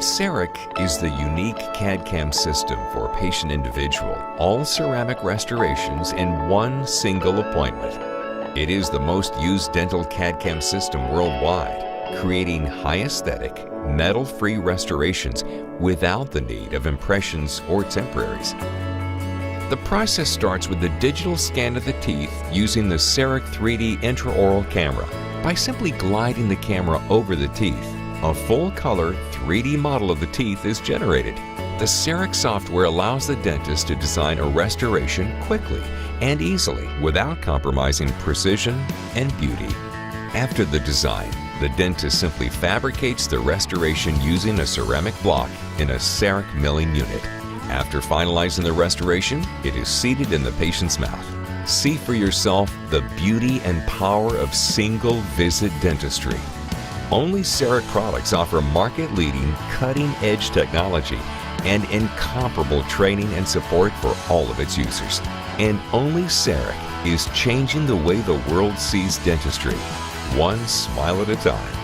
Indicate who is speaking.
Speaker 1: CEREC is the unique CAD/CAM system for a patient individual, all ceramic restorations in one single appointment. It is the most used dental CAD/CAM system worldwide, creating high aesthetic, metal-free restorations without the need of impressions or temporaries. The process starts with the digital scan of the teeth using the CEREC 3D intraoral camera. By simply gliding the camera over the teeth, a full-color 3D model of the teeth is generated. The CEREC software allows the dentist to design a restoration quickly and easily without compromising precision and beauty. After the design, the dentist simply fabricates the restoration using a ceramic block in a CEREC milling unit. After finalizing the restoration, it is seated in the patient's mouth. See for yourself the beauty and power of single-visit dentistry. Only CEREC products offer market-leading, cutting-edge technology and incomparable training and support for all of its users. And only CEREC is changing the way the world sees dentistry, one smile at a time.